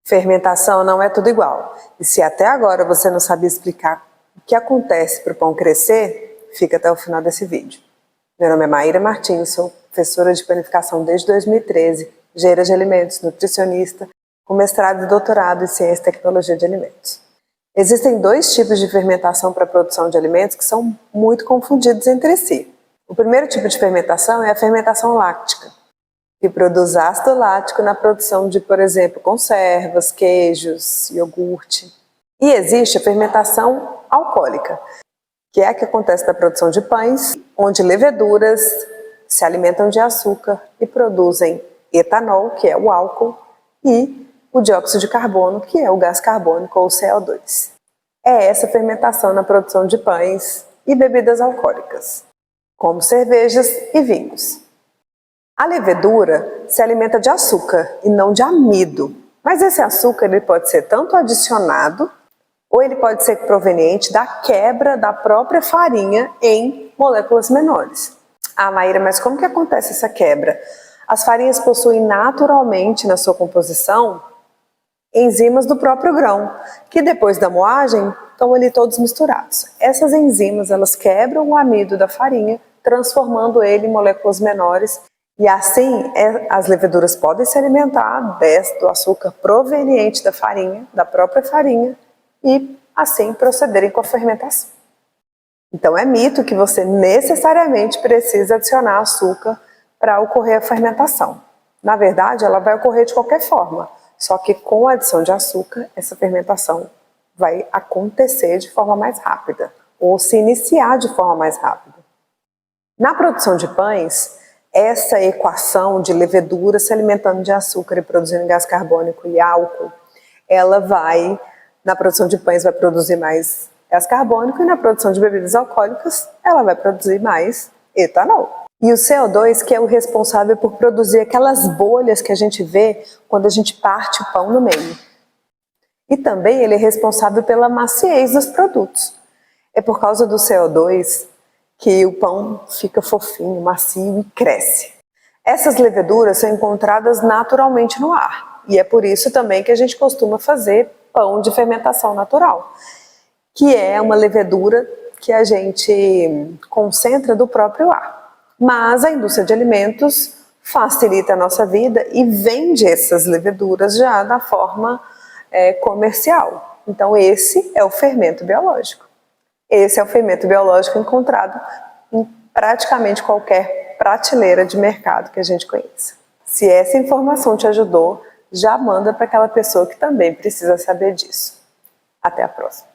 Fermentação não é tudo igual. E se até agora você não sabia explicar o que acontece para o pão crescer, fica até o final desse vídeo. Meu nome é Maíra Martins, sou professora de panificação desde 2013, engenheira de alimentos, nutricionista, com mestrado e doutorado em ciência e tecnologia de alimentos. Existem dois tipos de fermentação para a produção de alimentos que são muito confundidos entre si. O primeiro tipo de fermentação é a fermentação láctica, que produz ácido lático na produção de, por exemplo, conservas, queijos, iogurte. E existe a fermentação alcoólica, que é a que acontece na produção de pães, onde leveduras se alimentam de açúcar e produzem etanol, que é o álcool, e o dióxido de carbono, que é o gás carbônico ou CO2. É essa fermentação na produção de pães e bebidas alcoólicas, como cervejas e vinhos. A levedura se alimenta de açúcar e não de amido, mas esse açúcar ele pode ser tanto adicionado ou ele pode ser proveniente da quebra da própria farinha em moléculas menores. Ah, Maíra, mas como que acontece essa quebra? As farinhas possuem naturalmente na sua composição enzimas do próprio grão, que depois da moagem estão ali todos misturados. Essas enzimas elas quebram o amido da farinha, transformando ele em moléculas menores. E assim, as leveduras podem se alimentar do açúcar proveniente da farinha, da própria farinha, e assim procederem com a fermentação. Então é mito que você necessariamente precisa adicionar açúcar para ocorrer a fermentação. Na verdade, ela vai ocorrer de qualquer forma, só que com a adição de açúcar, essa fermentação vai acontecer de forma mais rápida, ou se iniciar de forma mais rápida. Na produção de pães, essa equação de levedura se alimentando de açúcar e produzindo gás carbônico e álcool, ela vai, na produção de pães vai produzir mais gás carbônico e na produção de bebidas alcoólicas ela vai produzir mais etanol. E o CO2 que é o responsável por produzir aquelas bolhas que a gente vê quando a gente parte o pão no meio. E também ele é responsável pela maciez dos produtos. É por causa do CO2 que o pão fica fofinho, macio e cresce. Essas leveduras são encontradas naturalmente no ar. E é por isso também que a gente costuma fazer pão de fermentação natural, que é uma levedura que a gente concentra do próprio ar. Mas a indústria de alimentos facilita a nossa vida e vende essas leveduras já na forma comercial. Então esse é o fermento biológico. Esse é o fermento biológico encontrado em praticamente qualquer prateleira de mercado que a gente conheça. Se essa informação te ajudou, já manda para aquela pessoa que também precisa saber disso. Até a próxima.